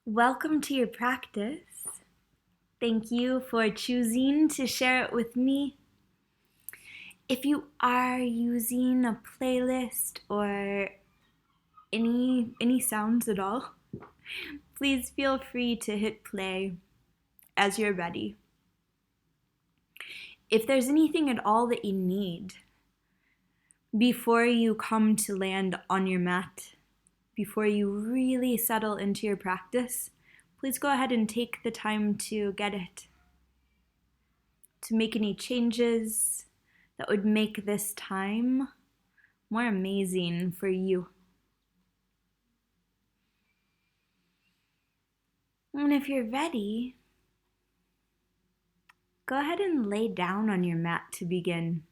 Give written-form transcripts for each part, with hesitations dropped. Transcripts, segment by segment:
Welcome to your practice. Thank you for choosing to share it with me. If you are using a playlist or any sounds at all, please feel free to hit play as you're ready. If there's anything at all that you need before you come to land on your mat, before you really settle into your practice, please go ahead and take the time to get it. To make any changes that would make this time more amazing for you. And if you're ready, go ahead and lay down on your mat to begin.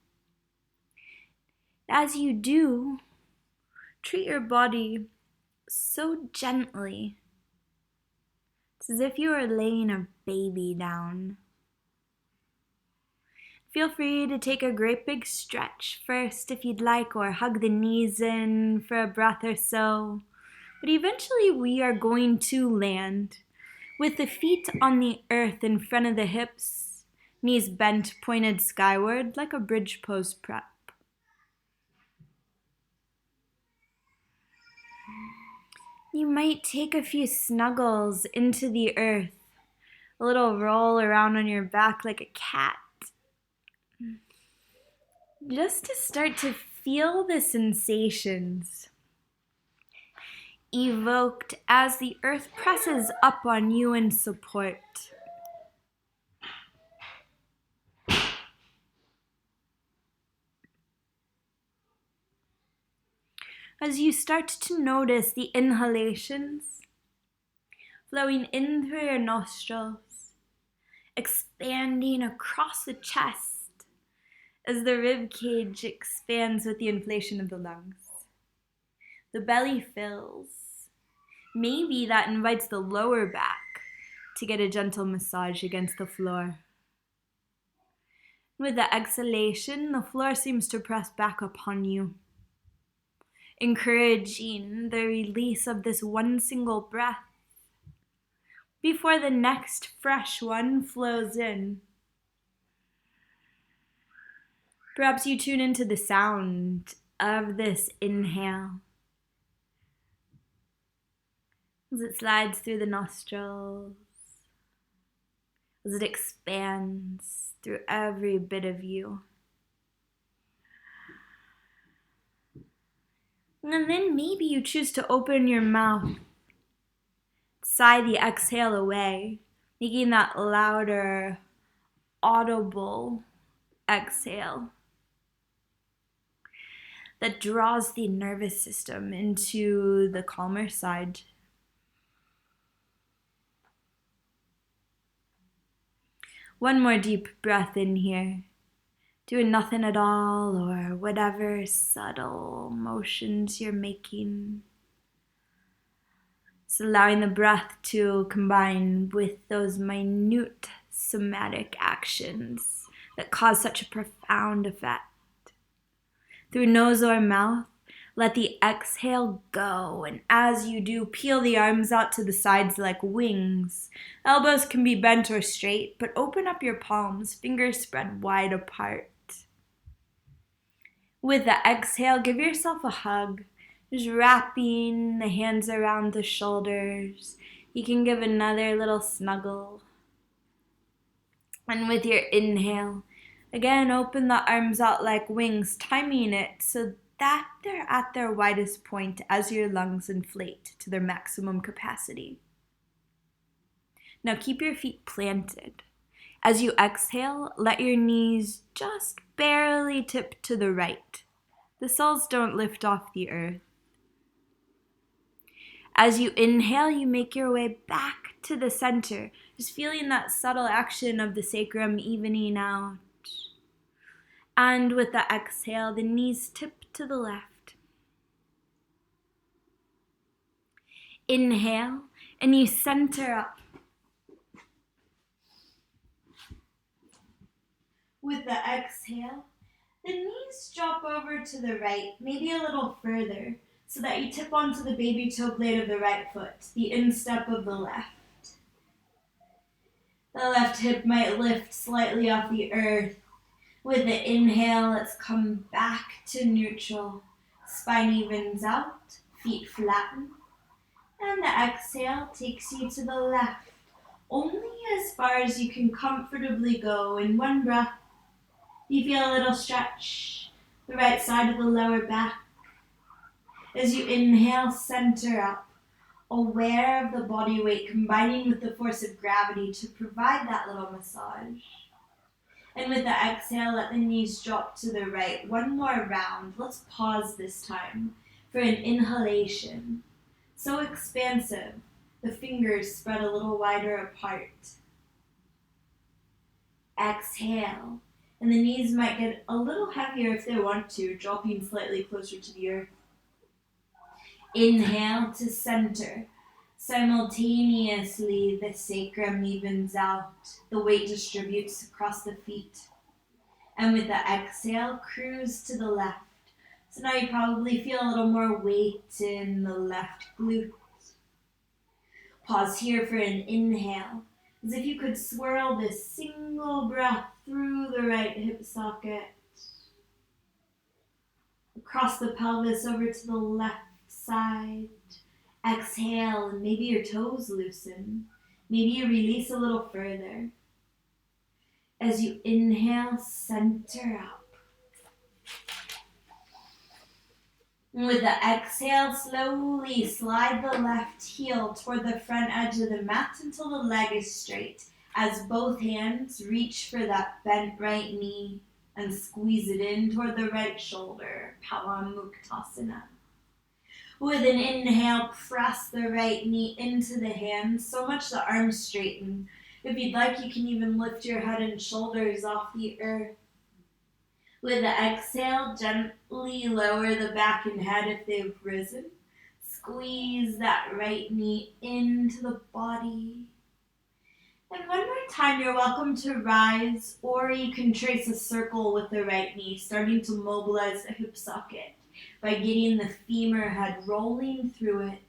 As you do, treat your body so gently. It's as if you were laying a baby down. Feel free to take a great big stretch first if you'd like, or hug the knees in for a breath or so. But eventually we are going to land with the feet on the earth in front of the hips, knees bent, pointed skyward like a bridge pose prep. You might take a few snuggles into the earth, a little roll around on your back like a cat, just to start to feel the sensations evoked as the earth presses up on you in support. As you start to notice the inhalations flowing in through your nostrils, expanding across the chest as the rib cage expands with the inflation of the lungs. The belly fills. Maybe that invites the lower back to get a gentle massage against the floor. With the exhalation, the floor seems to press back upon you, encouraging the release of this one single breath before the next fresh one flows in. Perhaps you tune into the sound of this inhale as it slides through the nostrils, as it expands through every bit of you. And then maybe you choose to open your mouth, sigh the exhale away, making that louder, audible exhale that draws the nervous system into the calmer side. One more deep breath in here, doing nothing at all or whatever subtle motions you're making. Just allowing the breath to combine with those minute somatic actions that cause such a profound effect. Through nose or mouth, let the exhale go, and as you do, peel the arms out to the sides like wings. Elbows can be bent or straight, but open up your palms, fingers spread wide apart. With the exhale, give yourself a hug, just wrapping the hands around the shoulders. You can give another little snuggle. And with your inhale, again, open the arms out like wings, timing it so that they're at their widest point as your lungs inflate to their maximum capacity. Now keep your feet planted. As you exhale, let your knees just barely tip to the right. The soles don't lift off the earth. As you inhale, you make your way back to the center, just feeling that subtle action of the sacrum evening out. And with the exhale, the knees tip to the left. Inhale, and you center up. With the exhale, the knees drop over to the right, maybe a little further, so that you tip onto the baby toe blade of the right foot, the instep of the left. The left hip might lift slightly off the earth. With the inhale, let's come back to neutral. Spine evens out, feet flatten. And the exhale takes you to the left, only as far as you can comfortably go in one breath. You feel a little stretch, the right side of the lower back. As you inhale, center up, aware of the body weight combining with the force of gravity to provide that little massage. And with the exhale, let the knees drop to the right. One more round. Let's pause this time for an inhalation. So expansive, the fingers spread a little wider apart. Exhale, and the knees might get a little heavier if they want to, dropping slightly closer to the earth. Inhale to center. Simultaneously, the sacrum evens out. The weight distributes across the feet. And with the exhale, cruise to the left. So now you probably feel a little more weight in the left glute. Pause here for an inhale, as if you could swirl this single breath through the right hip socket. Across the pelvis over to the left side. Exhale, and maybe your toes loosen. Maybe you release a little further. As you inhale, center up. And with the exhale, slowly slide the left heel toward the front edge of the mat until the leg is straight. As both hands reach for that bent right knee and squeeze it in toward the right shoulder, Palamuktasana. With an inhale, press the right knee into the hands, so much the arms straighten. If you'd like, you can even lift your head and shoulders off the earth. With the exhale, gently lower the back and head if they've risen. Squeeze that right knee into the body. And one more time, you're welcome to rise, or you can trace a circle with the right knee, starting to mobilize the hip socket by getting the femur head rolling through it.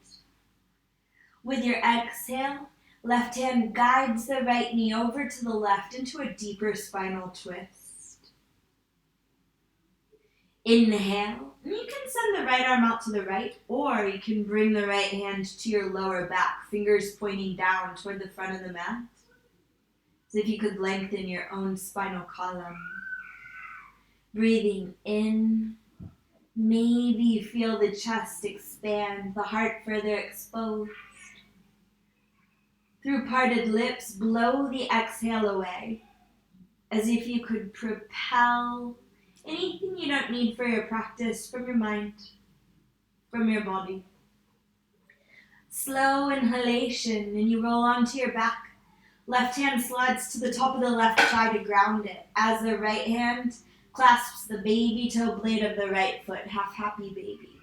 With your exhale, left hand guides the right knee over to the left into a deeper spinal twist. Inhale, and you can send the right arm out to the right, or you can bring the right hand to your lower back, fingers pointing down toward the front of the mat, as if you could lengthen your own spinal column. Breathing in. Maybe you feel the chest expand, the heart further exposed. Through parted lips, blow the exhale away, as if you could propel anything you don't need for your practice from your mind, from your body. Slow inhalation, and you roll onto your back. Left hand slides to the top of the left thigh to ground it, as the right hand clasps the baby toe blade of the right foot, half happy baby.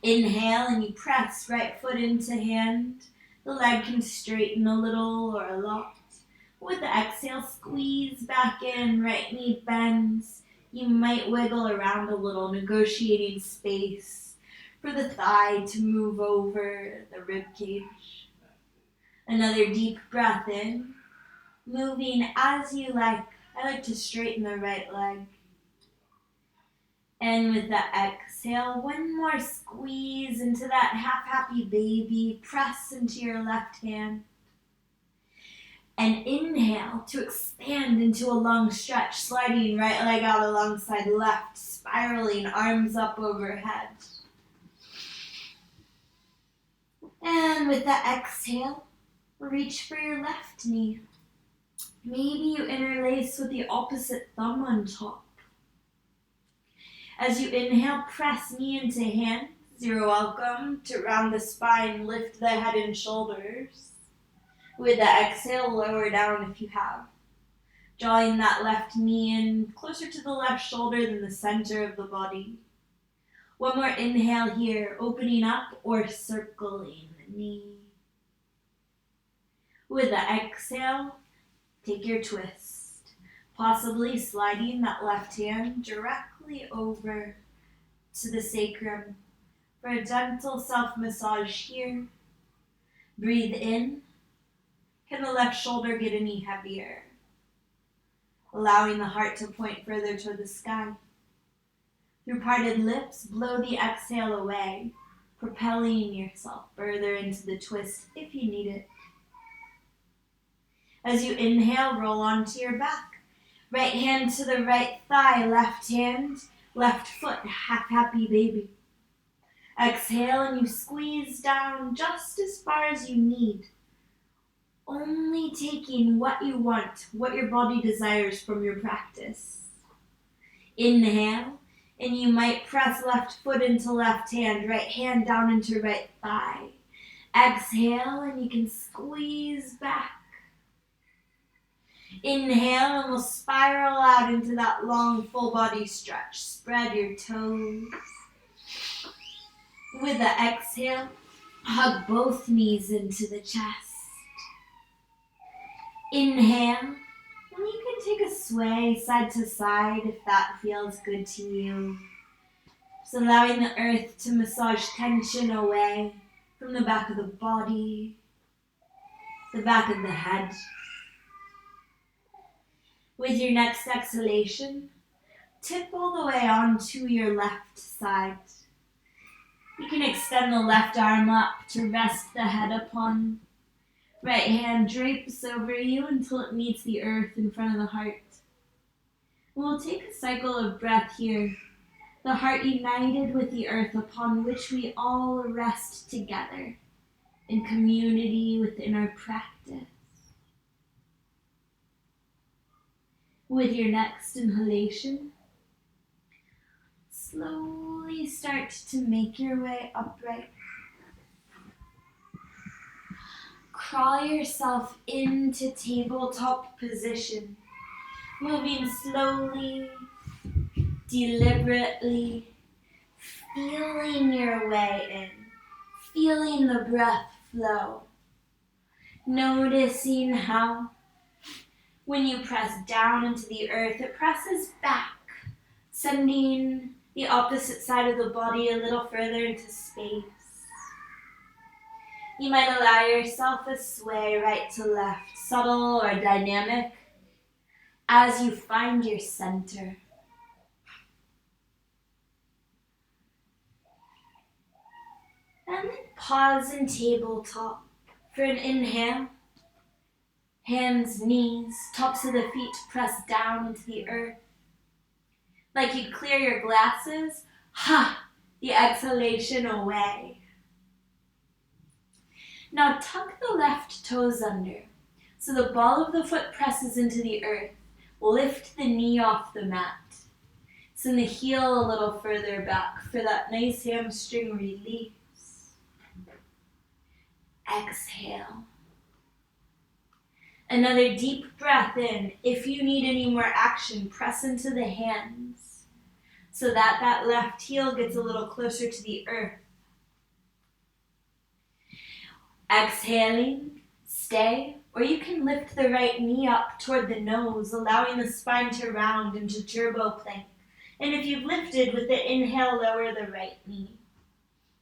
Inhale, and you press right foot into hand. The leg can straighten a little or a lot. With the exhale, squeeze back in, right knee bends. You might wiggle around a little, negotiating space for the thigh to move over the rib cage. Another deep breath in, moving as you like. I like to straighten the right leg. And with the exhale, one more squeeze into that half-happy baby. Press into your left hand. And inhale to expand into a long stretch, sliding right leg out alongside left, spiraling arms up overhead. And with the exhale, reach for your left knee. Maybe you interlace with the opposite thumb on top. As you inhale, press knee into hands. You're welcome to round the spine, lift the head and shoulders. With the exhale, lower down if you have. Drawing that left knee in closer to the left shoulder than the center of the body. One more inhale here, opening up or circling the knee. With the exhale, take your twist, possibly sliding that left hand directly over to the sacrum, for a gentle self-massage here. Breathe in. Can the left shoulder get any heavier? Allowing the heart to point further toward the sky. Through parted lips, blow the exhale away, propelling yourself further into the twist if you need it. As you inhale, roll onto your back. Right hand to the right thigh, left hand, left foot, happy baby. Exhale and you squeeze down just as far as you need. Only taking what you want, what your body desires from your practice. Inhale, and you might press left foot into left hand, right hand down into right thigh. Exhale, and you can squeeze back. Inhale, and we'll spiral out into that long full body stretch. Spread your toes. With the exhale, hug both knees into the chest. Inhale, and you can take a sway side to side if that feels good to you. Just allowing the earth to massage tension away from the back of the body, the back of the head. With your next exhalation, tip all the way onto your left side. You can extend the left arm up to rest the head upon. Right hand drapes over you until it meets the earth in front of the heart. We'll take a cycle of breath here, the heart united with the earth upon which we all rest together in community within our practice. With your next inhalation, slowly start to make your way upright. Crawl yourself into tabletop position, moving slowly, deliberately, feeling your way in, feeling the breath flow, noticing how when you press down into the earth, it presses back, sending the opposite side of the body a little further into space. You might allow yourself a sway right to left, subtle or dynamic, as you find your center. And then pause in tabletop for an inhale. Hands, knees, tops of the feet press down into the earth. Like you clear your glasses, the exhalation away. Now tuck the left toes under, so the ball of the foot presses into the earth. Lift the knee off the mat. Send the heel a little further back for that nice hamstring release. Exhale. Another deep breath in. If you need any more action, press into the hands so that that left heel gets a little closer to the earth. Exhaling, stay, or you can lift the right knee up toward the nose, allowing the spine to round into turbo plank. And if you've lifted, with the inhale, lower the right knee.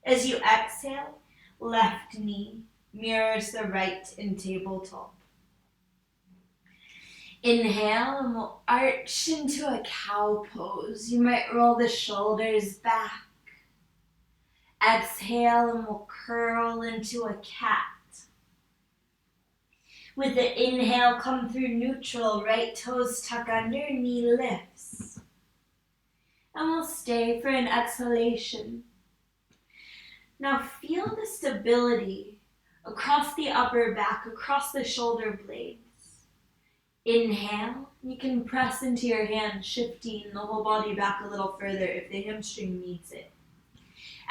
As you exhale, left knee mirrors the right in tabletop. Inhale, and we'll arch into a cow pose. You might roll the shoulders back. Exhale, and we'll curl into a cat. With the inhale, come through neutral, right toes tuck under, knee lifts. And we'll stay for an exhalation. Now feel the stability across the upper back, across the shoulder blades. Inhale, you can press into your hands, shifting the whole body back a little further if the hamstring needs it.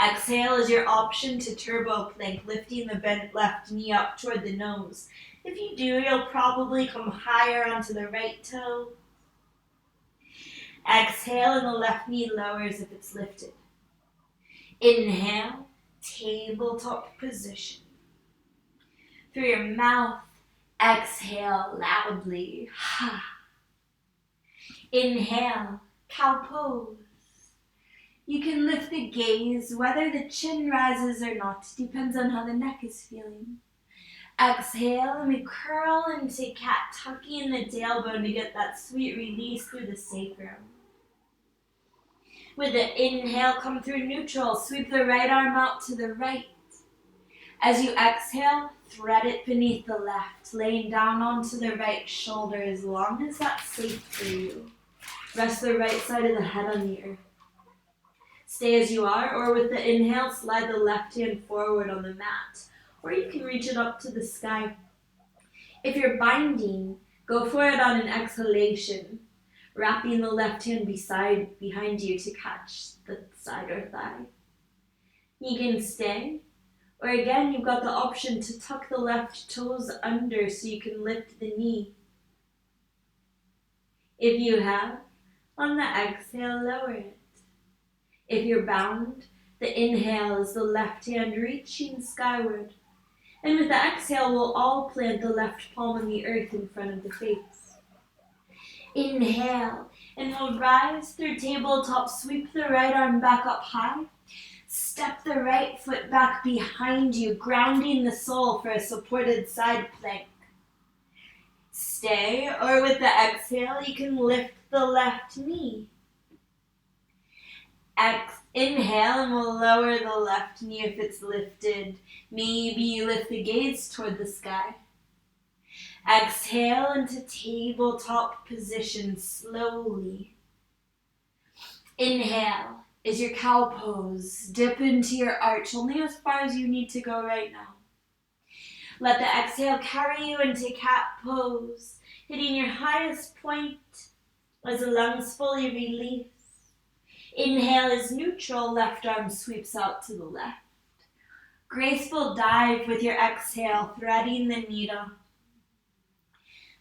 Exhale is your option to turbo plank, lifting the bent left knee up toward the nose. If you do, you'll probably come higher onto the right toe. Exhale, and the left knee lowers if it's lifted. Inhale, tabletop position. Through your mouth, exhale loudly. Inhale, cow pose. You can lift the gaze, whether the chin rises or not, depends on how the neck is feeling. Exhale, and we curl into cat, tucking the tailbone to get that sweet release through the sacrum. With the inhale, come through neutral, sweep the right arm out to the right. As you exhale, thread it beneath the left, laying down onto the right shoulder as long as that's safe for you. Rest the right side of the head on the earth. Stay as you are, or with the inhale, slide the left hand forward on the mat, or you can reach it up to the sky. If you're binding, go for it on an exhalation, wrapping the left hand behind you to catch the side or thigh. You can stay, or again, you've got the option to tuck the left toes under so you can lift the knee. If you have, on the exhale, lower it. If you're bound, the inhale is the left hand reaching skyward. And with the exhale, we'll all plant the left palm on the earth in front of the face. Inhale, and we'll rise through tabletop, sweep the right arm back up high. Step the right foot back behind you, grounding the sole for a supported side plank. Stay, or with the exhale, you can lift the left knee. Inhale, and we'll lower the left knee if it's lifted. Maybe you lift the gaze toward the sky. Exhale into tabletop position slowly. Inhale is your cow pose. Dip into your arch, only as far as you need to go right now. Let the exhale carry you into cat pose, hitting your highest point as the lungs fully release. Inhale is neutral, left arm sweeps out to the left. Graceful dive with your exhale, threading the needle.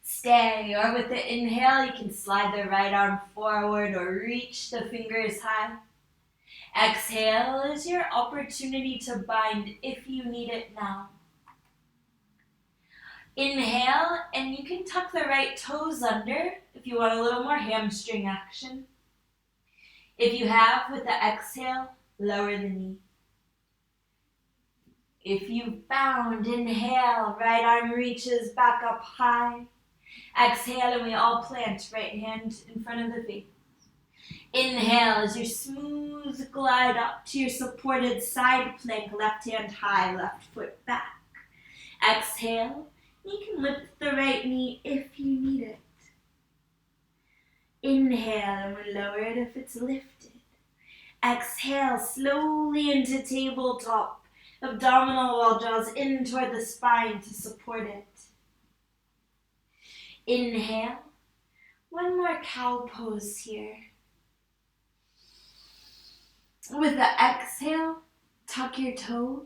Stay, or with the inhale, you can slide the right arm forward or reach the fingers high. Exhale is your opportunity to bind if you need it now. Inhale, and you can tuck the right toes under if you want a little more hamstring action. If you have, with the exhale, lower the knee. If you've bound, inhale, right arm reaches back up high. Exhale, and we all plant right hand in front of the face. Inhale as your smooth glide up to your supported side plank, left hand high, left foot back. Exhale, you can lift the right knee if you need it. Inhale, and we lower it if it's lifted. Exhale, slowly into tabletop. Abdominal wall draws in toward the spine to support it. Inhale. One more cow pose here. With the exhale, tuck your toes,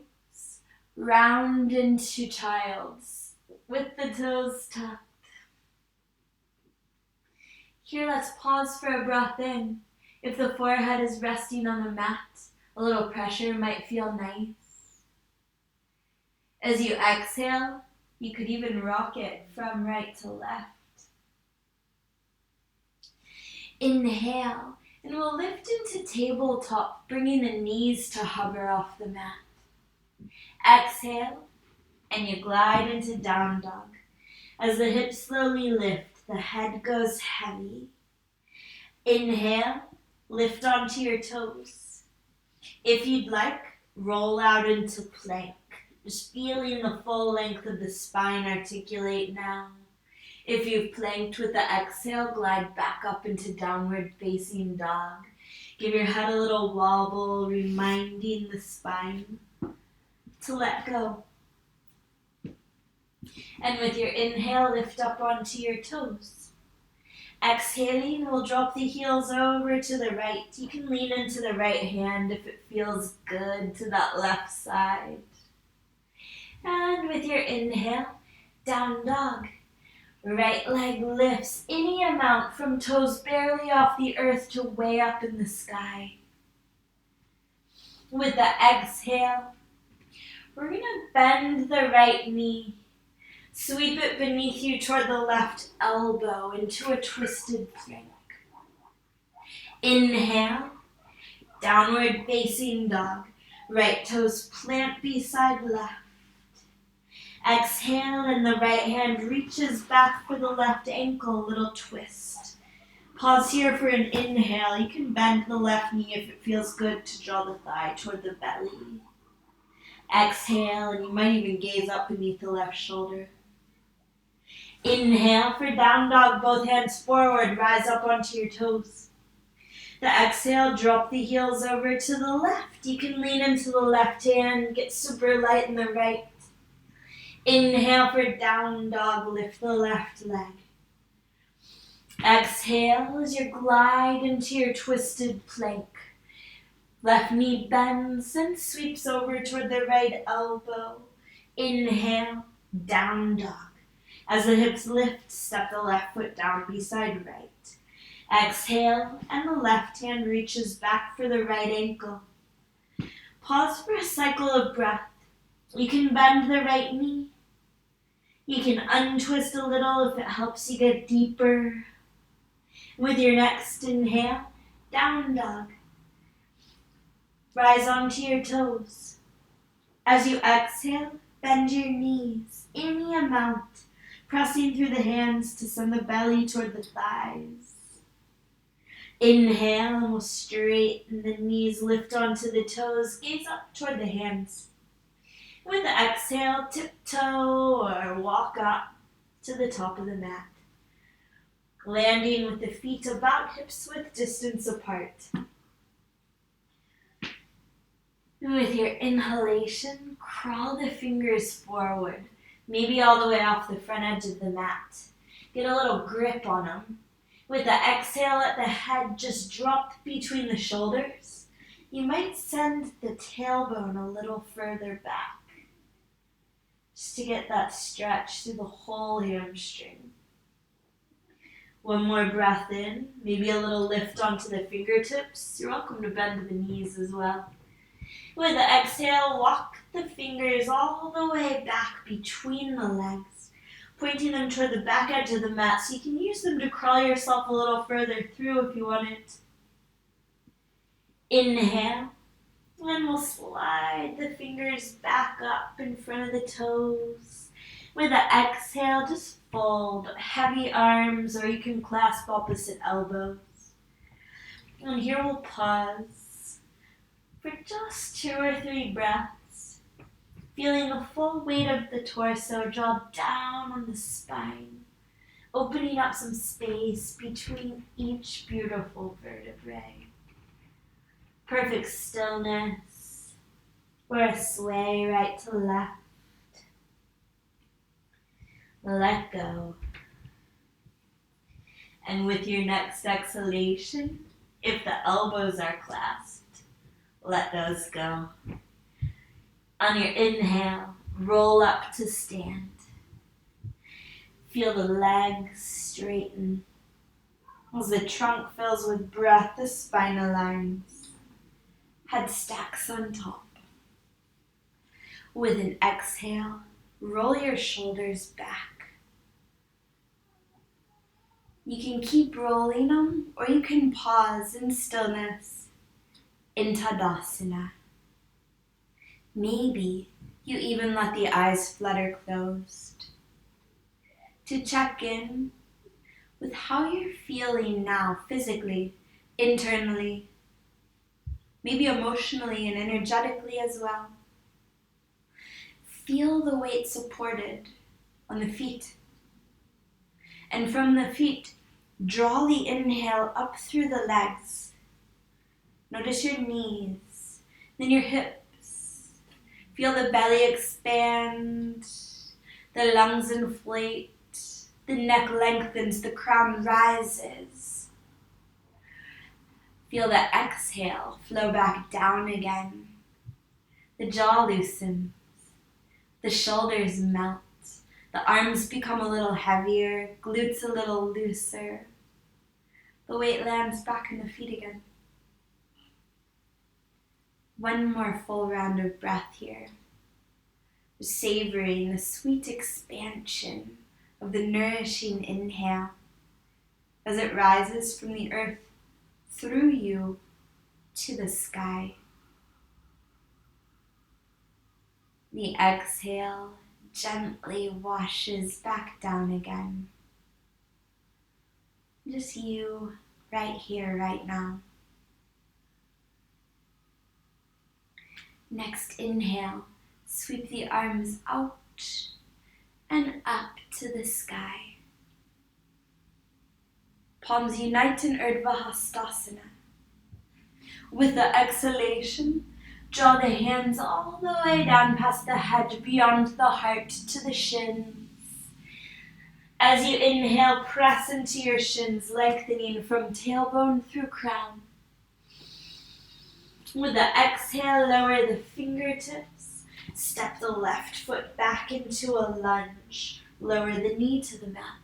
round into child's, with the toes tucked. Here, let's pause for a breath in. If the forehead is resting on the mat, a little pressure might feel nice. As you exhale, you could even rock it from right to left. Inhale, and we'll lift into tabletop, bringing the knees to hover off the mat. Exhale, and you glide into down dog. As the hips slowly lift, the head goes heavy. Inhale, lift onto your toes. If you'd like, roll out into plank. Just feeling the full length of the spine articulate now. If you've planked with the exhale, glide back up into downward facing dog. Give your head a little wobble, reminding the spine to let go. And with your inhale, lift up onto your toes. Exhaling, we'll drop the heels over to the right. You can lean into the right hand if it feels good to that left side. And with your inhale, down dog. Right leg lifts any amount from toes barely off the earth to way up in the sky. With the exhale, we're going to bend the right knee. Sweep it beneath you toward the left elbow into a twisted plank. Inhale, Downward facing dog. Right toes plant beside left. Exhale and the right hand reaches back for the left ankle, little twist. Pause here for an inhale. You can bend the left knee if it feels good to draw the thigh toward the belly. Exhale and you might even gaze up beneath the left shoulder. Inhale for down dog, both hands forward, rise up onto your toes. The exhale, drop the heels over to the left. You can lean into the left hand, get super light in the right. Inhale for down dog, lift the left leg. Exhale as you glide into your twisted plank. Left knee bends and sweeps over toward the right elbow. Inhale, down dog. As the hips lift, step the left foot down beside right. Exhale, and the left hand reaches back for the right ankle. Pause for a cycle of breath. You can bend the right knee. You can untwist a little if it helps you get deeper. With your next inhale, down dog. Rise onto your toes. As you exhale, bend your knees any amount, pressing through the hands to send the belly toward the thighs. Inhale and we'll straighten the knees, lift onto the toes, gaze up toward the hands. With the exhale, tiptoe or walk up to the top of the mat. Landing with the feet about hips width distance apart. With your inhalation, crawl the fingers forward, maybe all the way off the front edge of the mat. Get a little grip on them. With the exhale, let the head just drop between the shoulders. You might send the tailbone a little further back, just to get that stretch through the whole hamstring. One more breath in, maybe a little lift onto the fingertips. You're welcome to bend the knees as well. With the exhale, walk the fingers all the way back between the legs, pointing them toward the back edge of the mat so you can use them to crawl yourself a little further through if you want it. Inhale, and we'll slide the fingers back up in front of the toes. With the exhale, just fold heavy arms, or you can clasp opposite elbows. And here we'll pause for just 2 or 3 breaths, feeling the full weight of the torso drop down on the spine, opening up some space between each beautiful vertebrae. Perfect stillness, or a sway right to left. Let go. And with your next exhalation, if the elbows are clasped, let those go. On your inhale, roll up to stand. Feel the legs straighten. As the trunk fills with breath, the spine aligns. Head stacks on top. With an exhale, roll your shoulders back. You can keep rolling them, or you can pause in stillness in Tadasana. Maybe you even let the eyes flutter closed to check in with how you're feeling now, physically, internally, maybe emotionally and energetically as well. Feel the weight supported on the feet. And from the feet, draw the inhale up through the legs. Notice your knees, then your hips. Feel the belly expand, the lungs inflate, the neck lengthens, the crown rises. Feel the exhale flow back down again. The jaw loosens, the shoulders melt. The arms become a little heavier, glutes a little looser. The weight lands back in the feet again. One more full round of breath here. Savoring the sweet expansion of the nourishing inhale as it rises from the earth through you to the sky. The exhale gently washes back down again. Just you right here, right now. Next inhale, sweep the arms out and up to the sky. Palms unite in Urdhva Hastasana. With the exhalation, draw the hands all the way down past the head, beyond the heart to the shins. As you inhale, press into your shins, lengthening from tailbone through crown. With the exhale, lower the fingertips. Step the left foot back into a lunge. Lower the knee to the mat.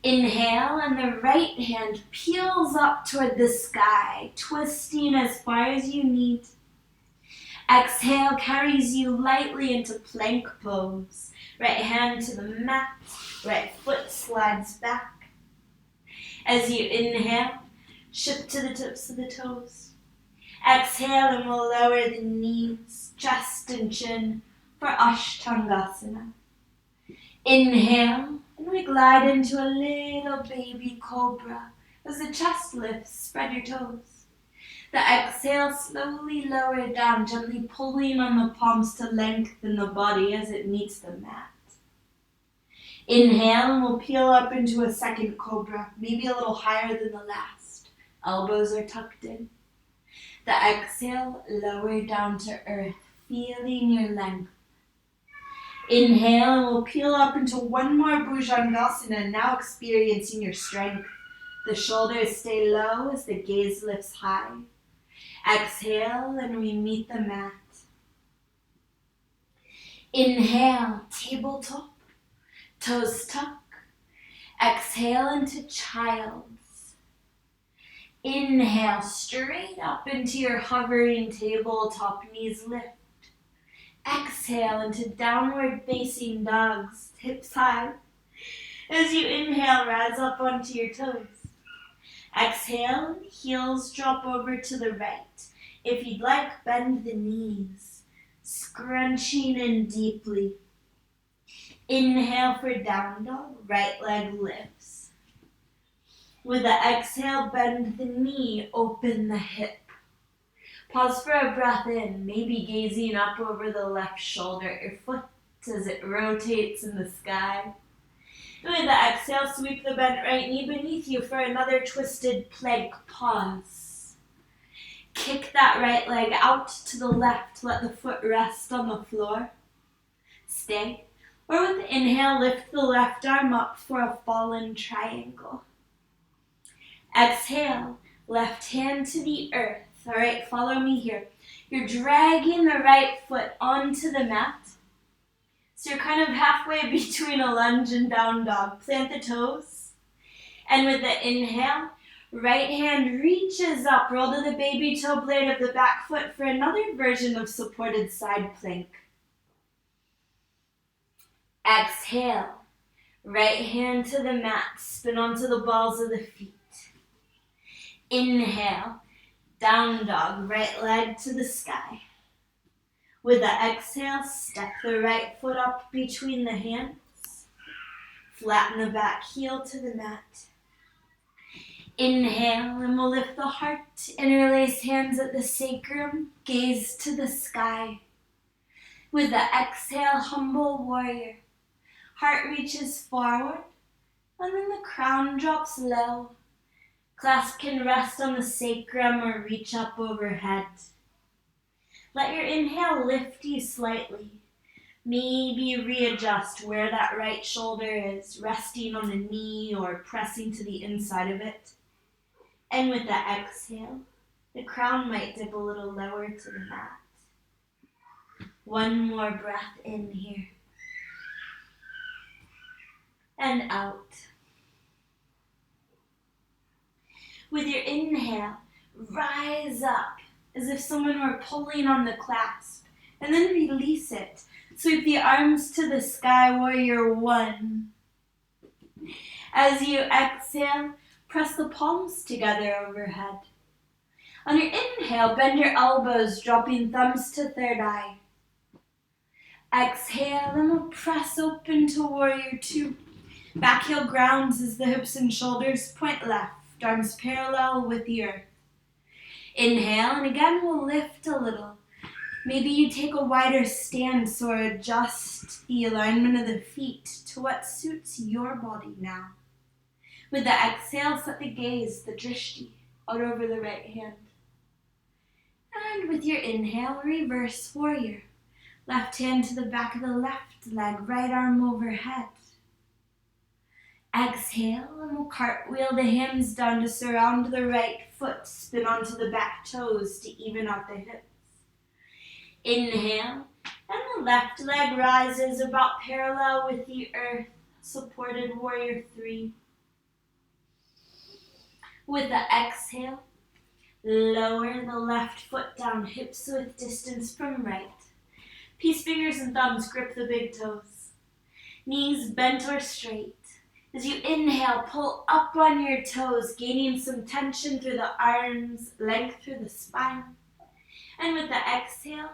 Inhale, and the right hand peels up toward the sky, twisting as far as you need. Exhale carries you lightly into plank pose. Right hand to the mat, right foot slides back. As you inhale, shift to the tips of the toes. Exhale, and we'll lower the knees, chest and chin for Ashtangasana. Inhale, and we glide into a little baby cobra. As the chest lifts, spread your toes. The exhale, slowly lower it down, gently pulling on the palms to lengthen the body as it meets the mat. Inhale, and we'll peel up into a second cobra, maybe a little higher than the last. Elbows are tucked in. The exhale, lower down to earth, feeling your length. Inhale, and we'll peel up into one more Bhujangasana, now experiencing your strength. The shoulders stay low as the gaze lifts high. Exhale, and we meet the mat. Inhale, tabletop, toes tuck. Exhale into child's. Inhale, straight up into your hovering tabletop, knees lift. Exhale into downward facing dogs, hips high. As you inhale, rise up onto your toes. Exhale, heels drop over to the right. If you'd like, bend the knees, scrunching in deeply. Inhale for down dog, right leg lifts. With the exhale, bend the knee, open the hip. Pause for a breath in, maybe gazing up over the left shoulder, your foot as it rotates in the sky. With the exhale, sweep the bent right knee beneath you for another twisted plank pause. Kick that right leg out to the left, let the foot rest on the floor. Stay. Or with the inhale, lift the left arm up for a fallen triangle. Exhale, left hand to the earth. All right, follow me here. You're dragging the right foot onto the mat. So you're kind of halfway between a lunge and down dog. Plant the toes. And with the inhale, right hand reaches up. Roll to the baby toe blade of the back foot for another version of supported side plank. Exhale. Right hand to the mat. Spin onto the balls of the feet. Inhale. Down dog, right leg to the sky. With the exhale, step the right foot up between the hands. Flatten the back heel to the mat. Inhale, and we'll lift the heart, interlace hands at the sacrum, gaze to the sky. With the exhale, humble warrior. Heart reaches forward, and then the crown drops low. Clasp can rest on the sacrum or reach up overhead. Let your inhale lift you slightly. Maybe readjust where that right shoulder is, resting on the knee or pressing to the inside of it. And with the exhale, the crown might dip a little lower to the mat. One more breath in here. And out. With your inhale, rise up as if someone were pulling on the clasp, and then release it. Sweep the arms to the sky, warrior one. As you exhale, press the palms together overhead. On your inhale, bend your elbows, dropping thumbs to third eye. Exhale, and we'll press open to warrior two. Back heel grounds as the hips and shoulders point left, arms parallel with the earth. Inhale, and again we'll lift a little. Maybe you take a wider stance or adjust the alignment of the feet to what suits your body now. With the exhale, set the gaze, the drishti, out over the right hand. And with your inhale, reverse warrior. Left hand to the back of the left leg, right arm overhead. Exhale, and we'll cartwheel the hands down to surround the right foot, spin onto the back toes to even out the hips. Inhale, and the left leg rises about parallel with the earth, supported warrior three. With the exhale, lower the left foot down, hips width distance from right. Peace fingers and thumbs grip the big toes. Knees bent or straight. As you inhale, pull up on your toes, gaining some tension through the arms, length through the spine. And with the exhale,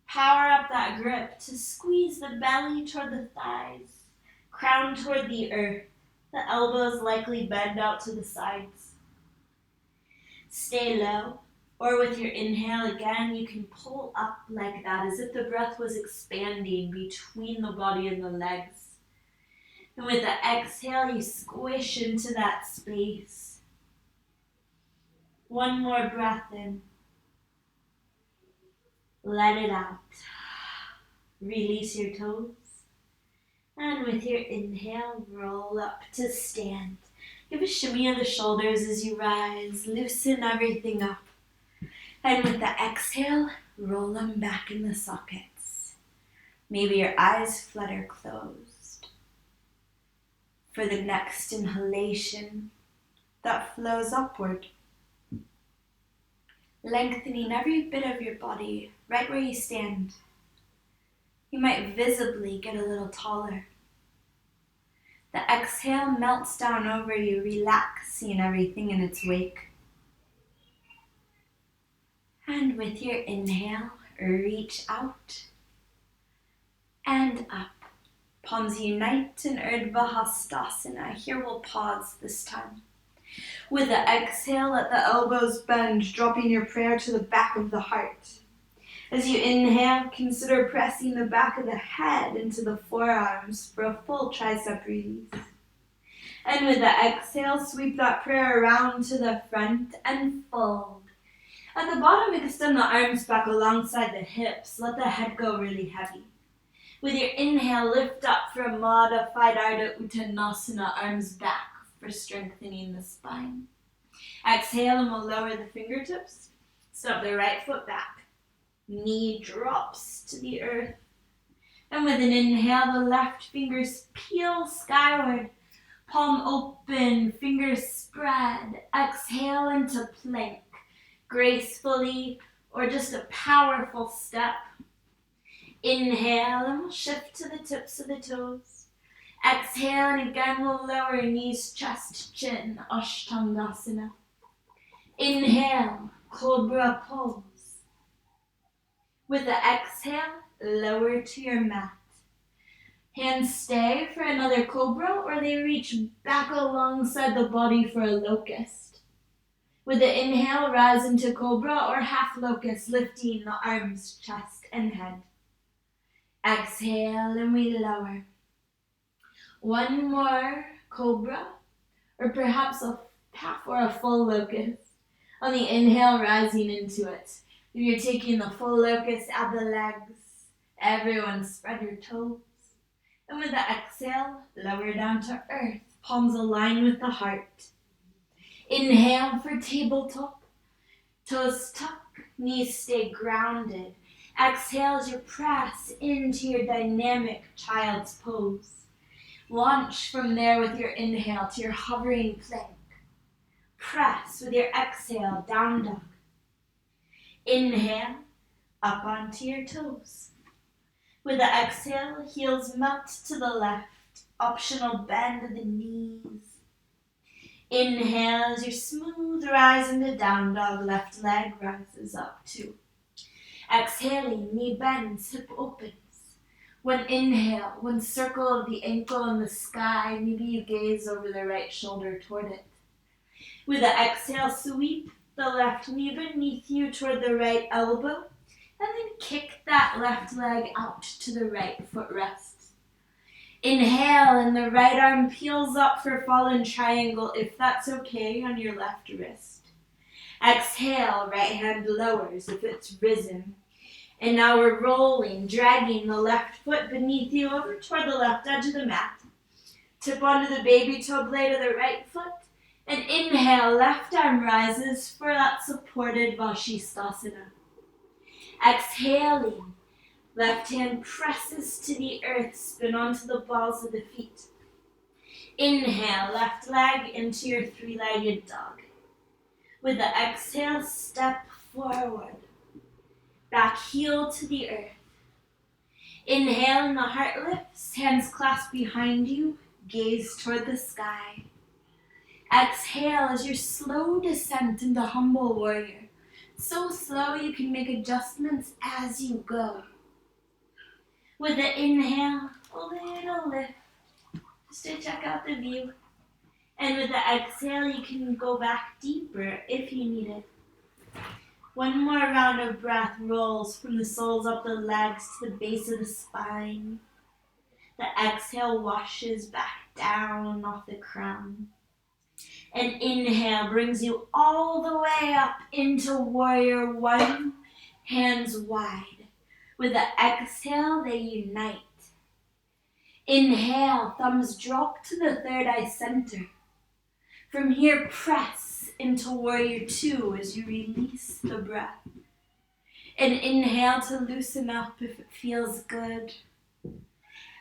power up that grip to squeeze the belly toward the thighs, crown toward the earth. The elbows likely bend out to the sides. Stay low, or with your inhale again, you can pull up like that as if the breath was expanding between the body and the legs. And with the exhale, you squish into that space. One more breath in. Let it out. Release your toes. And with your inhale, roll up to stand. Give a shimmy of the shoulders as you rise. Loosen everything up. And with the exhale, roll them back in the sockets. Maybe your eyes flutter closed. For the next inhalation that flows upward. Lengthening every bit of your body right where you stand. You might visibly get a little taller. The exhale melts down over you, relaxing everything in its wake. And with your inhale, reach out and up. Palms unite in Urdhva Hastasana. Here we'll pause this time. With the exhale, let the elbows bend, dropping your prayer to the back of the heart. As you inhale, consider pressing the back of the head into the forearms for a full tricep release. And with the exhale, sweep that prayer around to the front and fold. At the bottom, extend the arms back alongside the hips. Let the head go really heavy. With your inhale, lift up for a modified Ardha Uttanasana, arms back for strengthening the spine. Exhale, and we'll lower the fingertips. Step the right foot back. Knee drops to the earth. And with an inhale, the left fingers peel skyward. Palm open, fingers spread. Exhale into plank. Gracefully, or just a powerful step. Inhale, and we'll shift to the tips of the toes. Exhale, and again we'll lower knees, chest, chin, Ashtangasana. Inhale, Cobra pose. With the exhale, lower to your mat. Hands stay for another Cobra, or they reach back alongside the body for a locust. With the inhale, rise into Cobra or half locust, lifting the arms, chest, and head. Exhale, and we lower. One more Cobra, or perhaps a half or a full locust. On the inhale, rising into it. If you're taking the full locust, add the legs. Everyone spread your toes. And with the exhale, lower down to earth. Palms align with the heart. Inhale for tabletop. Toes tuck, knees stay grounded. Exhale as you press into your dynamic child's pose. Launch from there with your inhale to your hovering plank. Press with your exhale, down dog. Inhale, up onto your toes. With the exhale, heels melt to the left. Optional bend of the knees. Inhale as your smooth rise into down dog, left leg rises up too. Exhaling, knee bends, hip opens. One inhale, one circle of the ankle in the sky, maybe you gaze over the right shoulder toward it. With the exhale, sweep the left knee beneath you toward the right elbow, and then kick that left leg out to the right footrest. Inhale, and the right arm peels up for fallen triangle, if that's okay, on your left wrist. Exhale, right hand lowers if it's risen. And now we're rolling, dragging the left foot beneath you over toward the left edge of the mat. Tip onto the baby toe blade of the right foot. And inhale, left arm rises for that supported Urdhva Hastasana. Exhaling, left hand presses to the earth, spin onto the balls of the feet. Inhale, left leg into your three-legged dog. With the exhale, step forward. Back heel to the earth. Inhale, and the heart lifts, hands clasped behind you, gaze toward the sky. Exhale as your slow descent into humble warrior. So slow you can make adjustments as you go. With the inhale, a little lift, just to check out the view. And with the exhale, you can go back deeper if you need it. One more round of breath rolls from the soles up the legs to the base of the spine. The exhale washes back down off the crown. And inhale brings you all the way up into warrior one, hands wide. With the exhale, they unite. Inhale, thumbs drop to the third eye center. From here, press into warrior two as you release the breath. And inhale to loosen up if it feels good.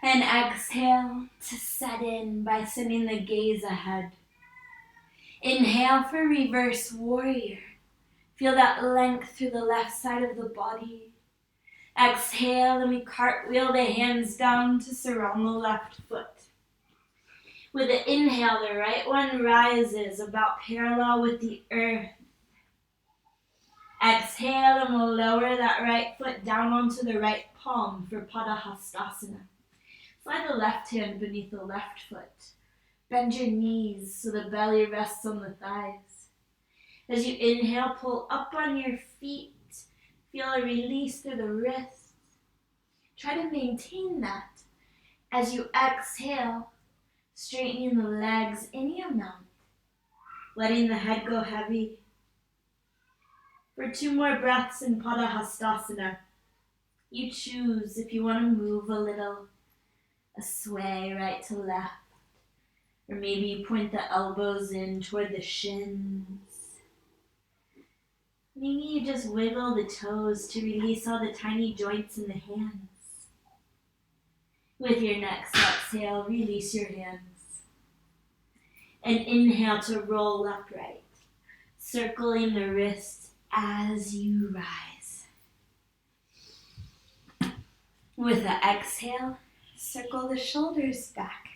And exhale to set in by sending the gaze ahead. Inhale for reverse warrior. Feel that length through the left side of the body. Exhale, and we cartwheel the hands down to surround the left foot. With the inhale, the right one rises about parallel with the earth. Exhale, and we'll lower that right foot down onto the right palm for Urdhva Hastasana. Slide the left hand beneath the left foot. Bend your knees so the belly rests on the thighs. As you inhale, pull up on your feet. Feel a release through the wrists. Try to maintain that. As you exhale, straightening the legs any amount. Letting the head go heavy. For 2 more breaths in Urdhva Hastasana, you choose if you want to move a little, a sway right to left. Or maybe you point the elbows in toward the shins. Maybe you just wiggle the toes to release all the tiny joints in the hands. With your next exhale, release your hands. And inhale to roll upright, circling the wrists as you rise. With the exhale, circle the shoulders back.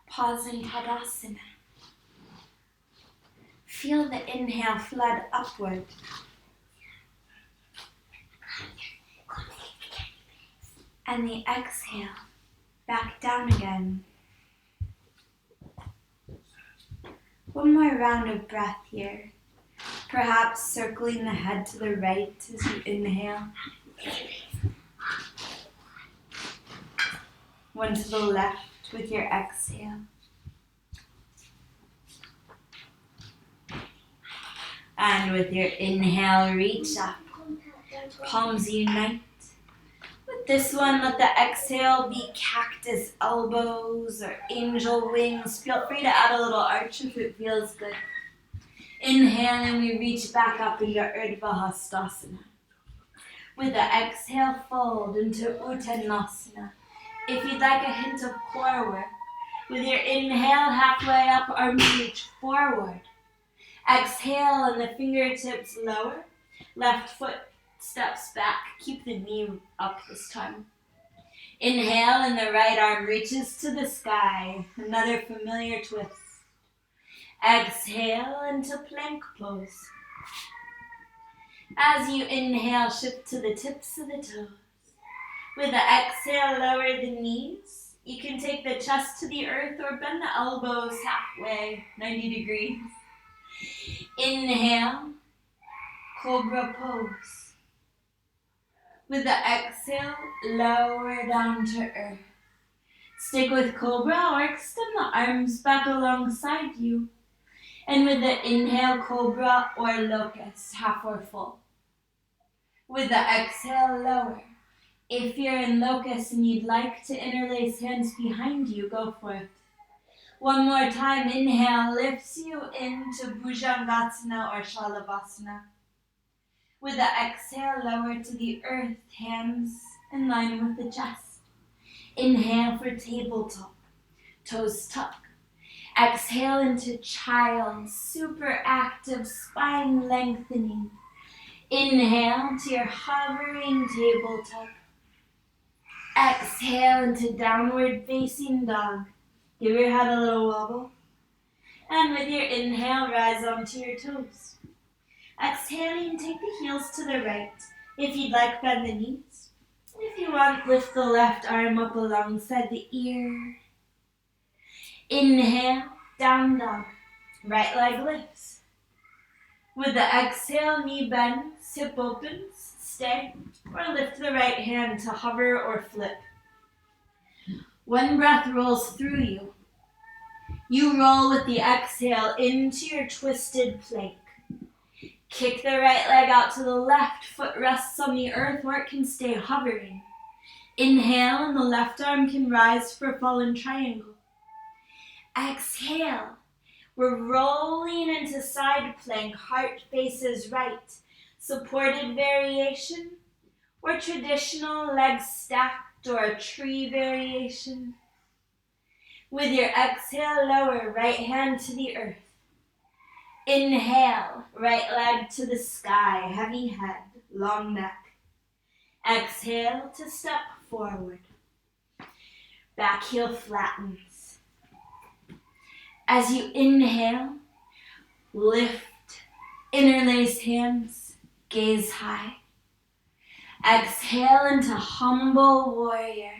Pause in Tadasana. Feel the inhale flood upward. And the exhale back down again. One more round of breath here. Perhaps circling the head to the right as you inhale. One to the left with your exhale. And with your inhale, reach up. Palms unite. With this one, let the exhale be cactus elbows or angel wings. Feel free to add a little arch if it feels good. Inhale, and we reach back up into Urdhva Hastasana. With the exhale, fold into Uttanasana. If you'd like a hint of core work, with your inhale, halfway up, arms reach forward. Exhale, and the fingertips lower. Left foot steps back. Keep the knee up this time. Inhale and the right arm reaches to the sky. Another familiar twist. Exhale into plank pose. As you inhale, shift to the tips of the toes. With the exhale, lower the knees. You can take the chest to the earth or bend the elbows halfway, 90 degrees. Inhale, cobra pose. With the exhale, lower down to earth. Stick with cobra or extend the arms back alongside you. And with the inhale, cobra or locust, half or full. With the exhale, lower. If you're in locust and you'd like to interlace hands behind you, go for it. One more time, inhale lifts you into Bhujangasana or Shalabhasana. With the exhale, lower to the earth, hands in line with the chest. Inhale for tabletop, toes tuck. Exhale into child, super active spine lengthening. Inhale to your hovering tabletop. Exhale into downward facing dog. Give your head a little wobble. And with your inhale, rise onto your toes. Exhaling, take the heels to the right. If you'd like, bend the knees. If you want, lift the left arm up alongside the ear. Inhale, down dog. Right leg lifts. With the exhale, knee bends, hip opens, stay, or lift the right hand to hover or flip. One breath rolls through you. You roll with the exhale into your twisted plank. Kick the right leg out to the left, foot rests on the earth or it can stay hovering. Inhale and the left arm can rise for fallen triangle. Exhale. We're rolling into side plank, heart faces right. Supported variation or traditional legs stacked or a tree variation. With your exhale, lower right hand to the earth. Inhale, right leg to the sky, heavy head, long neck. Exhale to step forward. Back heel flattens. As you inhale, lift, interlace hands, gaze high. Exhale into humble warrior.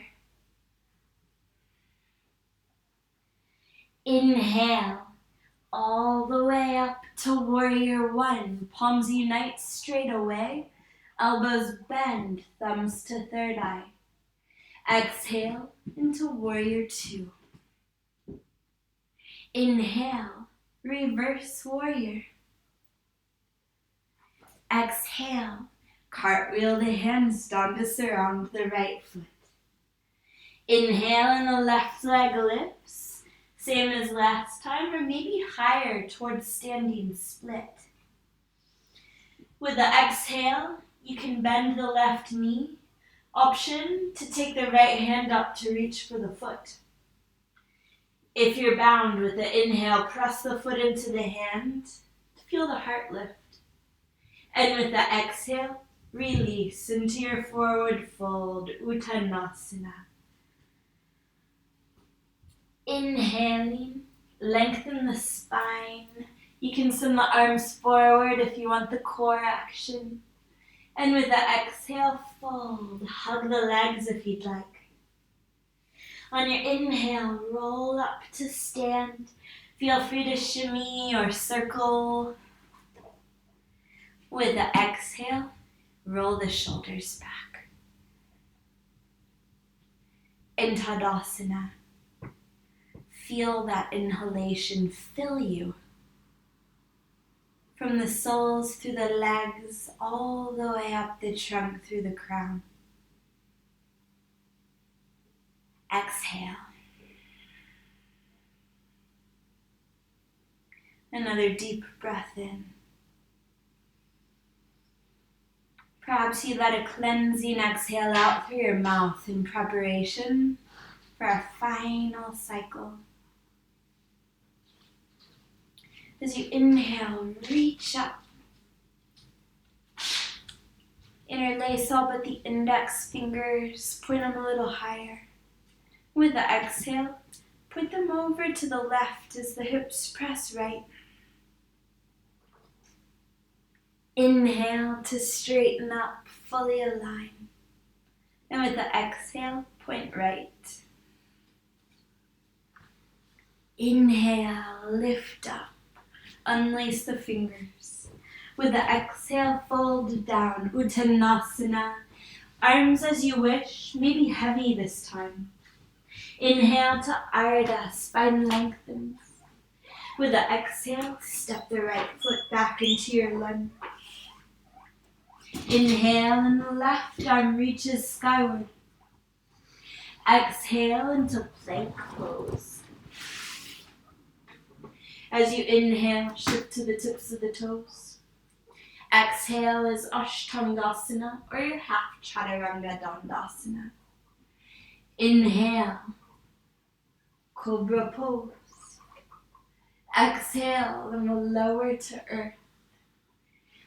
Inhale, all the way up to warrior one. Palms unite straight away. Elbows bend, thumbs to third eye. Exhale into warrior two. Inhale, reverse warrior. Exhale, cartwheel the hands down to surround the right foot. Inhale and the left leg lifts, same as last time, or maybe higher towards standing split. With the exhale, you can bend the left knee. Option to take the right hand up to reach for the foot. If you're bound with the inhale, press the foot into the hand to feel the heart lift. And with the exhale, release into your forward fold, Uttanasana. Inhaling, lengthen the spine. You can send the arms forward if you want the core action. And with the exhale, fold. Hug the legs if you'd like. On your inhale, roll up to stand. Feel free to shimmy or circle. With the exhale, roll the shoulders back. In Tadasana, feel that inhalation fill you. From the soles through the legs, all the way up the trunk through the crown. Exhale. Another deep breath in. Perhaps you let a cleansing exhale out through your mouth in preparation for our final cycle. As you inhale, reach up. Interlace all but the index fingers, point them a little higher. With the exhale, point them over to the left as the hips press right. Inhale to straighten up, fully align. And with the exhale, point right. Inhale, lift up, unlace the fingers. With the exhale, fold down, Uttanasana. Arms as you wish, maybe heavy this time. Inhale to Urdhva, spine lengthens. With the exhale, step the right foot back into your lunge. Inhale and the left arm reaches skyward. Exhale into plank pose. As you inhale, shift to the tips of the toes. Exhale is Ashtangasana or your half Chaturanga Dandasana. Inhale, Cobra pose. Exhale and we'll lower to earth.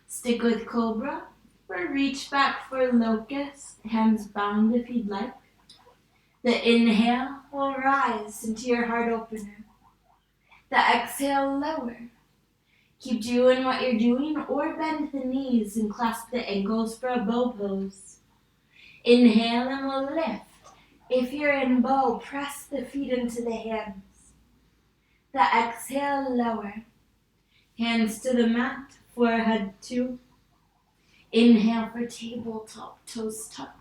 Stick with Cobra or reach back for Locust, hands bound if you'd like. The inhale will rise into your heart opener. The exhale, lower. Keep doing what you're doing or bend the knees and clasp the ankles for a bow pose. Inhale and we'll lift. If you're in bow, press the feet into the hands. The exhale, lower. Hands to the mat, forehead two. Inhale for tabletop, toes tuck.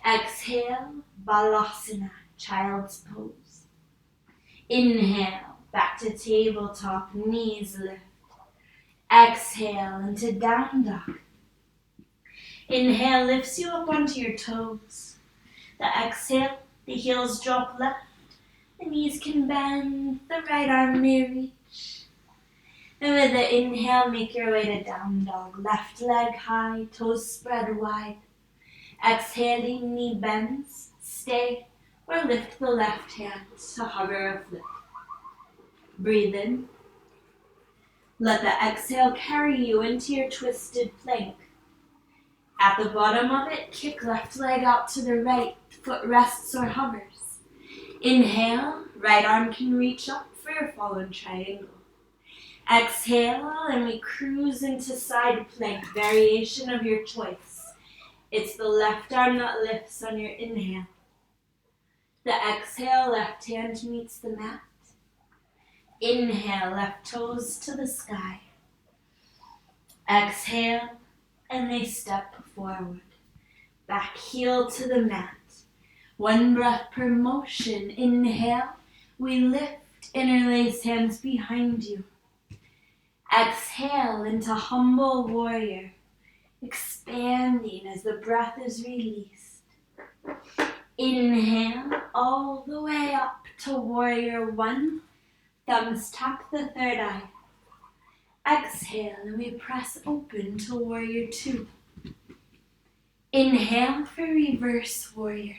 Exhale, Balasana, child's pose. Inhale, back to tabletop, knees lift. Exhale into down dog. Inhale lifts you up onto your toes. The exhale, the heels drop left. The knees can bend, the right arm may reach. And with the inhale, make your way to down dog. Left leg high, toes spread wide. Exhaling, knee bends, stay, or lift the left hand to hover or flip. Breathe in. Let the exhale carry you into your twisted plank. At the bottom of it, kick left leg out to the right, foot rests or hovers. Inhale, right arm can reach up for your fallen triangle. Exhale, and we cruise into side plank, variation of your choice. It's the left arm that lifts on your inhale. The exhale, left hand meets the mat. Inhale, left toes to the sky. Exhale, and they step forward. Back heel to the mat. One breath per motion. Inhale, we lift, interlace hands behind you. Exhale into humble warrior, expanding as the breath is released. Inhale all the way up to warrior one. Thumbs tap the third eye. Exhale and we press open to warrior two. Inhale for reverse warrior.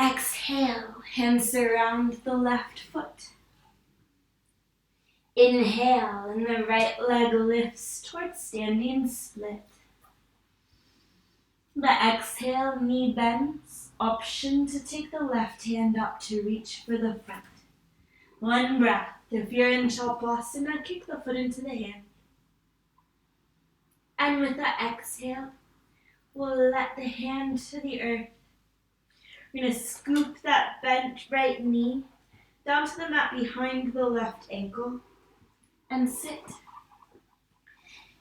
Exhale, hands surround the left foot. Inhale and the right leg lifts towards standing split. The exhale, knee bends, option to take the left hand up to reach for the front. One breath. If you're in Shavasana, kick the foot into the hand. And with the exhale, we'll let the hand to the earth. We're going to scoop that bent right knee down to the mat behind the left ankle and sit.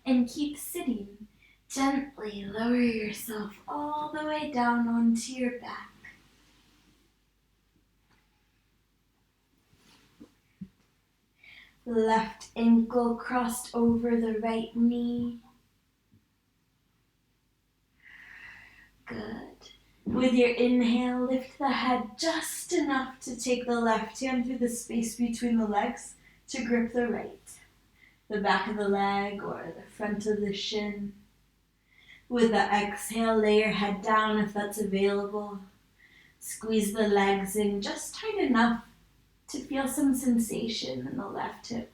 And keep sitting. Gently lower yourself all the way down onto your back. Left ankle crossed over the right knee. Good. With your inhale, lift the head just enough to take the left hand through the space between the legs to grip the right. The back of the leg or the front of the shin. With the exhale, lay your head down if that's available. Squeeze the legs in just tight enough to feel some sensation in the left hip.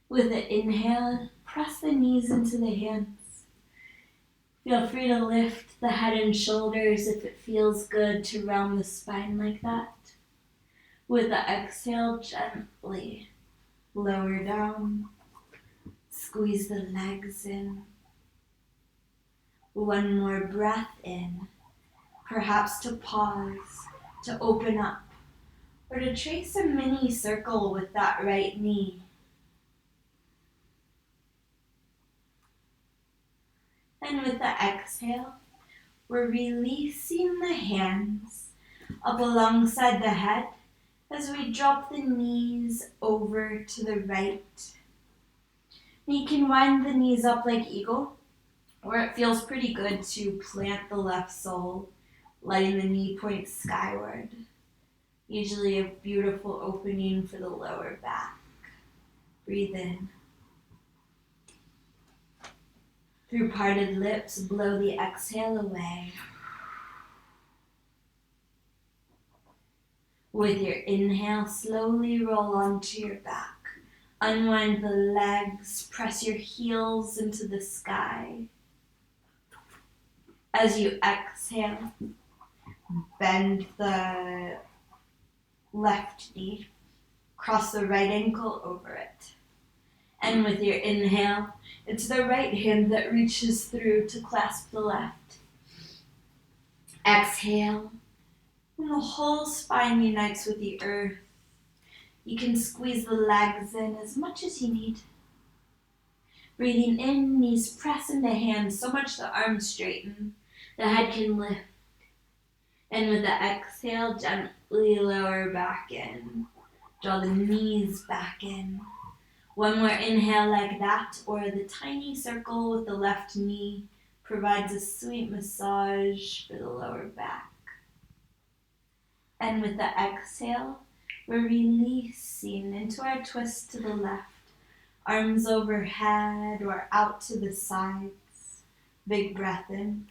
With the inhale, press the knees into the hands. Feel free to lift the head and shoulders if it feels good to round the spine like that. With the exhale, gently lower down. Squeeze the legs in. One more breath in, perhaps to pause, to open up, or to trace a mini circle with that right knee. And with the exhale, we're releasing the hands up alongside the head as we drop the knees over to the right. And you can wind the knees up like eagle, or it feels pretty good to plant the left sole, letting the knee point skyward. Usually a beautiful opening for the lower back. Breathe in. Through parted lips, blow the exhale away. With your inhale, slowly roll onto your back. Unwind the legs, press your heels into the sky. As you exhale, bend the left knee, cross the right ankle over it. And with your inhale, it's the right hand that reaches through to clasp the left. Exhale, and the whole spine unites with the earth. You can squeeze the legs in as much as you need. Breathing in, knees press into hands so much the arms straighten, the head can lift. And with the exhale, gently lower back in. Draw the knees back in. One more inhale like that, or the tiny circle with the left knee provides a sweet massage for the lower back. And with the exhale, we're releasing into our twist to the left. Arms overhead or out to the sides. Big breath in.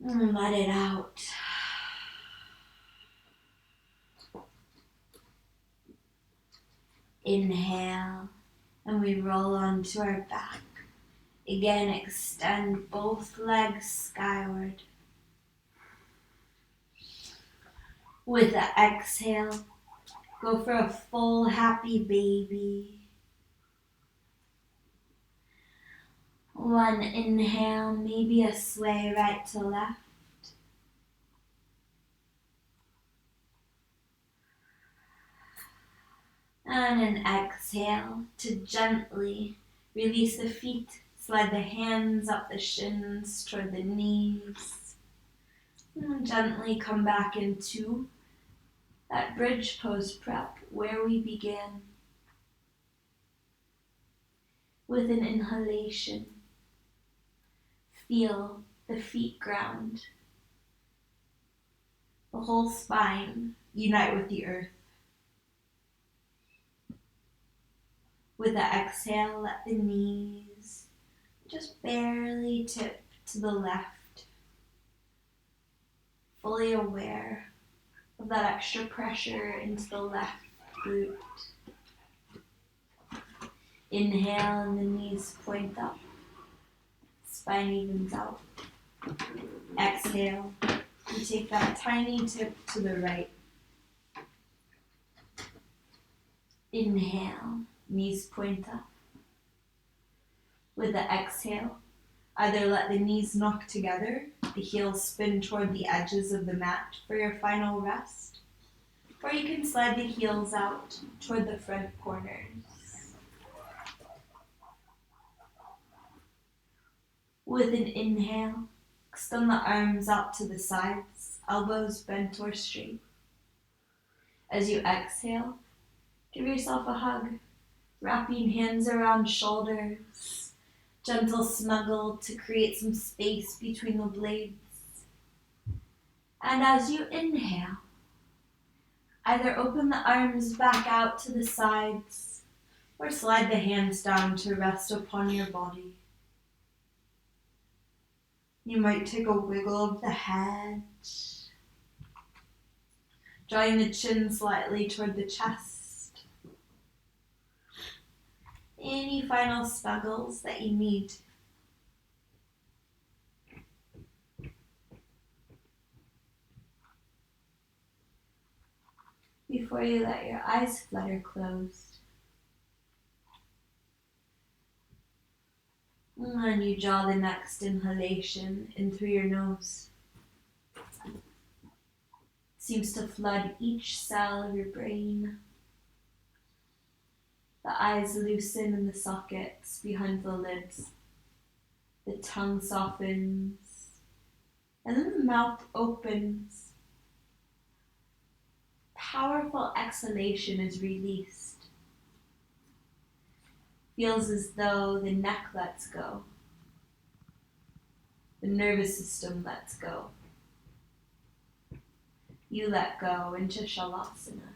And let it out. Inhale, and we roll onto our back. Again, extend both legs skyward. With the exhale, go for a full happy baby. One inhale, maybe a sway right to left. And an exhale to gently release the feet, slide the hands up the shins toward the knees. And gently come back into that bridge pose prep where we began. With an inhalation, feel the feet ground. The whole spine unite with the earth. With the exhale, let the knees just barely tip to the left, fully aware of that extra pressure into the left glute. Inhale and the knees point up, spine evens out. Exhale, you take that tiny tip to the right. Inhale. Knees point up. With the exhale, either let the knees knock together, the heels spin toward the edges of the mat for your final rest, or you can slide the heels out toward the front corners. With an inhale, extend the arms out to the sides, elbows bent or straight. As you exhale, give yourself a hug. Wrapping hands around shoulders, gentle snuggle to create some space between the blades. And as you inhale, either open the arms back out to the sides or slide the hands down to rest upon your body. You might take a wiggle of the head, drawing the chin slightly toward the chest. any final snuggles that you need. Before you let your eyes flutter closed. And you draw the next inhalation in through your nose. It seems to flood each cell of your brain. The eyes loosen in the sockets behind the lids. The tongue softens. And then the mouth opens. Powerful exhalation is released. Feels as though the neck lets go. The nervous system lets go. You let go into Shavasana.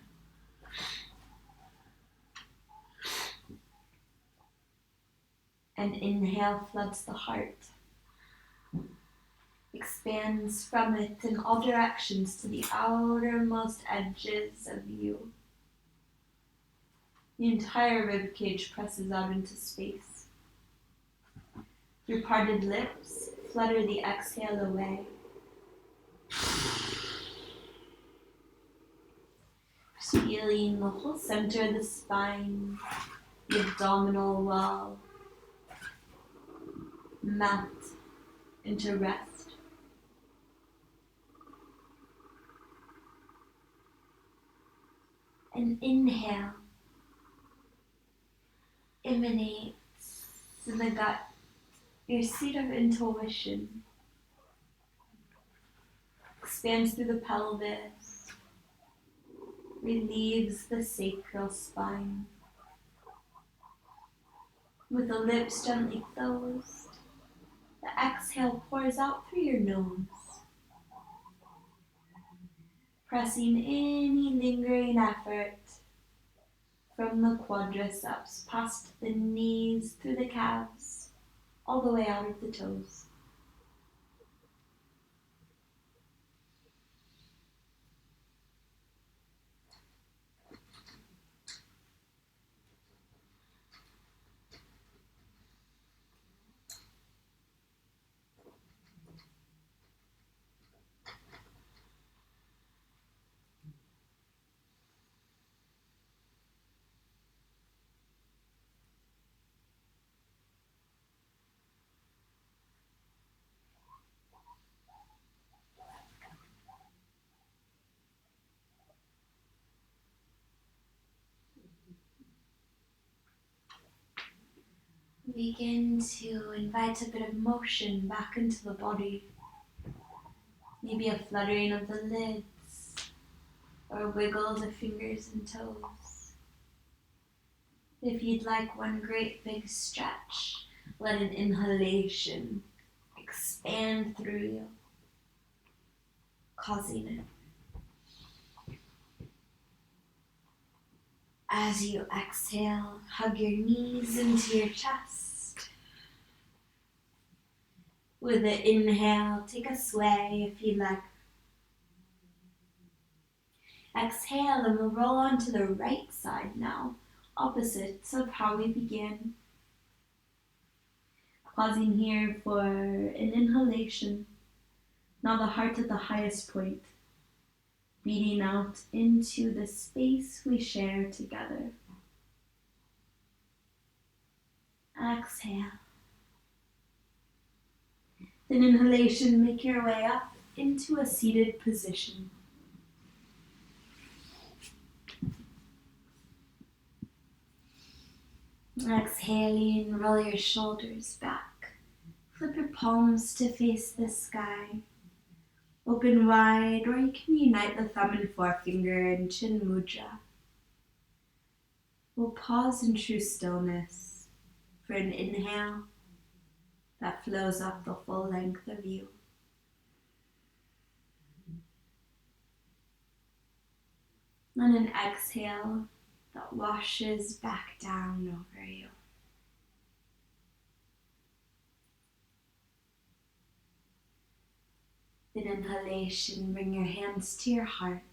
An inhale floods the heart. Expands from it in all directions to the outermost edges of you. The entire ribcage presses out into space. Your parted lips flutter the exhale away. Feeling the whole center of the spine, the abdominal wall, melt into rest. An inhale emanates in the gut, your seat of intuition. Expands through the pelvis, relieves the sacral spine. With the lips gently closed, the exhale pours out through your nose, pressing any lingering effort from the quadriceps past the knees, through the calves, all the way out of the toes. Begin to invite a bit of motion back into the body. Maybe a fluttering of the lids or a wiggle of the fingers and toes. If you'd like one great big stretch, let an inhalation expand through you, causing it. As you exhale, hug your knees into your chest. With the inhale, take a sway if you'd like. Exhale and we'll roll onto the right side now, opposites of how we began. Pausing here for an inhalation. Now the heart at the highest point, beating out into the space we share together. Exhale. Then inhalation, make your way up into a seated position. Exhaling, roll your shoulders back. Flip your palms to face the sky. Open wide, or you can unite the thumb and forefinger in chin mudra. We'll pause in true stillness for an inhale that flows up the full length of you. And an exhale that washes back down over you. An inhalation, bring your hands to your heart.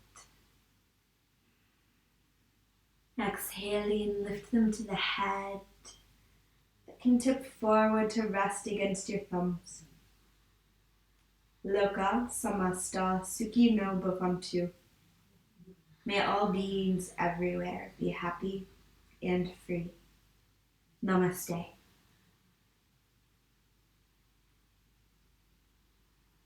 Exhaling, lift them to the head, can tip forward to rest against your thumbs. Loka samasta sukhi no bhavantu. May all beings everywhere be happy and free. Namaste.